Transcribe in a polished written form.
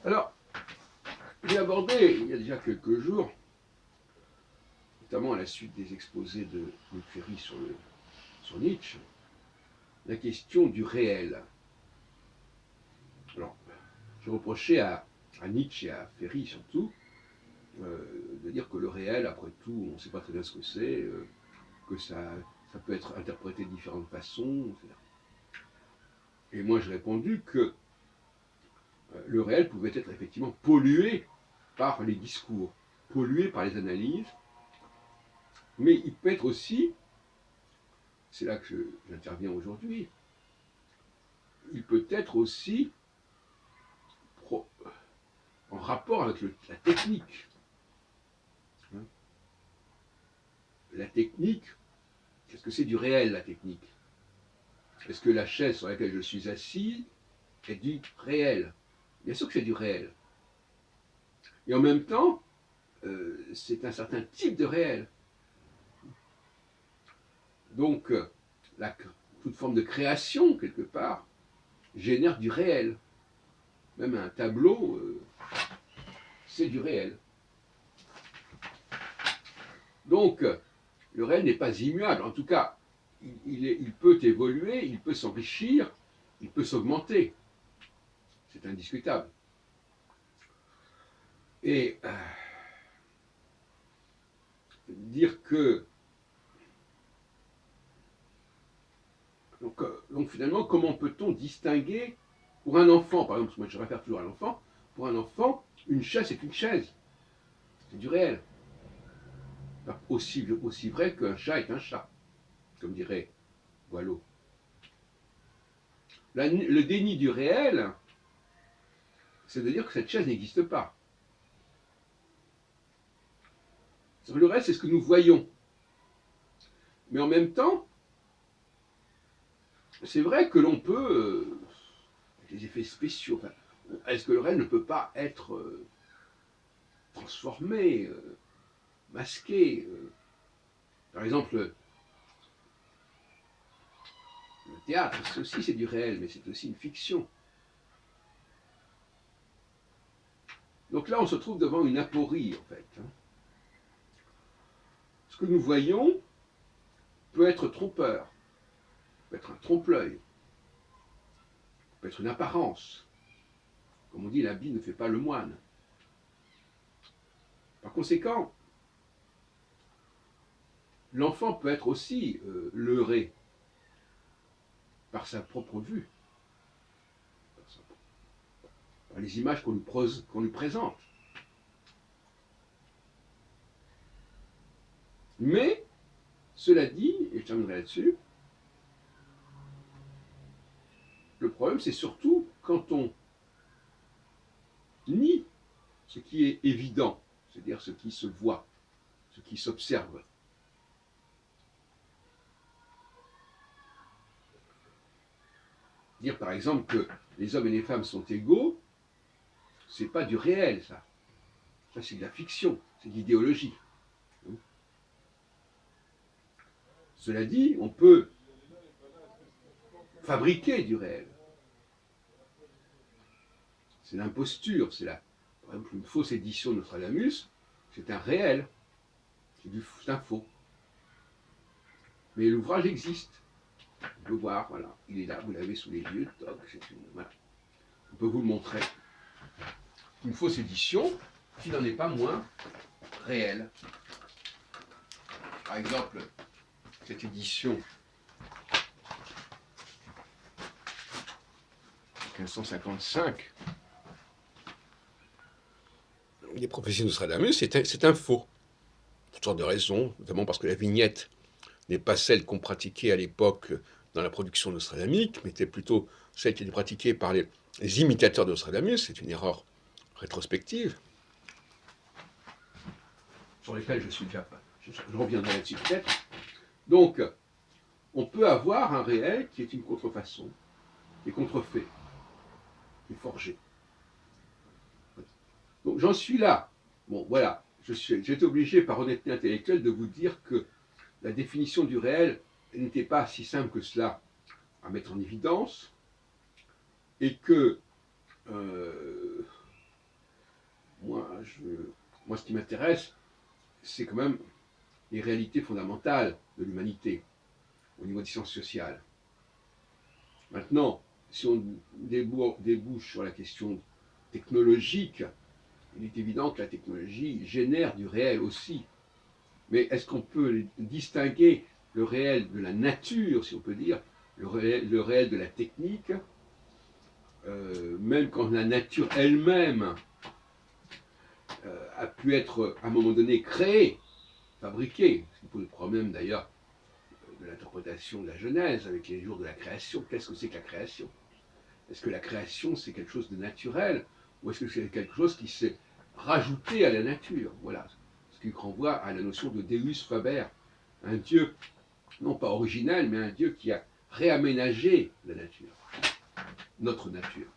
Alors, j'ai abordé il y a déjà quelques jours, notamment à la suite des exposés de Luc Ferry sur Nietzsche, la question du réel. Alors, j'ai reproché à Nietzsche et à Ferry surtout de dire que le réel, après tout, on ne sait pas très bien ce que c'est, que ça peut être interprété de différentes façons, etc. Et moi, j'ai répondu que le réel pouvait être effectivement pollué par les discours, pollué par les analyses, mais il peut être aussi, c'est là que j'interviens aujourd'hui, il peut être aussi en rapport avec la technique. La technique, qu'est-ce que c'est du réel, la technique? Est-ce que la chaise sur laquelle je suis assis est du réel? Bien sûr que c'est du réel. Et en même temps, c'est un certain type de réel. Donc, la, toute forme de création, quelque part, génère du réel. Même un tableau, c'est du réel. Donc, le réel n'est pas immuable. En tout cas, il peut évoluer, il peut s'enrichir, il peut s'augmenter. C'est indiscutable. Et dire que... Donc finalement, comment peut-on distinguer, pour un enfant, par exemple, moi je réfère toujours à l'enfant, pour un enfant, une chaise c'est une chaise. C'est du réel. Aussi vrai qu'un chat est un chat, comme dirait Boileau. Le déni du réel, c'est de dire que cette chaise n'existe pas. Le reste, c'est ce que nous voyons. Mais en même temps, c'est vrai que l'on peut, des effets spéciaux, enfin, est-ce que le réel ne peut pas être transformé, masqué Par exemple, le théâtre, c'est du réel, mais c'est aussi une fiction. Donc là, on se trouve devant une aporie, en fait. Ce que nous voyons peut être trompeur, peut être un trompe-l'œil, peut être une apparence. Comme on dit, l'habit ne fait pas le moine. Par conséquent, l'enfant peut être aussi leurré par sa propre vue, par les images qu'on lui présente. Mais, cela dit, et je terminerai là-dessus, le problème c'est surtout quand on nie ce qui est évident, c'est-à-dire ce qui se voit, ce qui s'observe. Dire par exemple que les hommes et les femmes sont égaux, c'est pas du réel, ça. Ça, c'est de la fiction, c'est de l'idéologie. Cela dit, on peut fabriquer du réel. C'est l'imposture, par exemple, une fausse édition de Nostradamus, c'est un réel, c'est un faux. Mais l'ouvrage existe. On peut voir, voilà, il est là, vous l'avez sous les yeux, toc, voilà. On peut vous le montrer. Une fausse édition qui n'en est pas moins réelle. Par exemple, cette édition 1555 des prophéties de Nostradamus, c'est un faux. Pour toutes sortes de raisons, notamment parce que la vignette n'est pas celle qu'on pratiquait à l'époque dans la production nostradamus, mais était plutôt celle qui était pratiquée par les imitateurs de Nostradamus. C'est une erreur rétrospective, sur lesquelles je reviendrai là-dessus peut-être. Donc, on peut avoir un réel qui est une contrefaçon, qui est contrefait, qui est forgé. Donc j'en suis là. Bon, voilà, j'étais obligé par honnêteté intellectuelle de vous dire que la définition du réel n'était pas si simple que cela à mettre en évidence, et que Moi, ce qui m'intéresse, c'est quand même les réalités fondamentales de l'humanité au niveau des sciences sociales. Maintenant, si on débouche sur la question technologique, il est évident que la technologie génère du réel aussi. Mais est-ce qu'on peut distinguer le réel de la nature, si on peut dire, le réel de la technique, même quand la nature elle-même a pu être à un moment donné créée, fabriquée, ce qui pose le problème d'ailleurs de l'interprétation de la Genèse avec les jours de la création. Qu'est-ce que c'est que la création? Est-ce que la création c'est quelque chose de naturel ou est-ce que c'est quelque chose qui s'est rajouté à la nature? Voilà, ce qui renvoie à la notion de Deus Faber, un Dieu non pas originel mais un Dieu qui a réaménagé la nature, notre nature.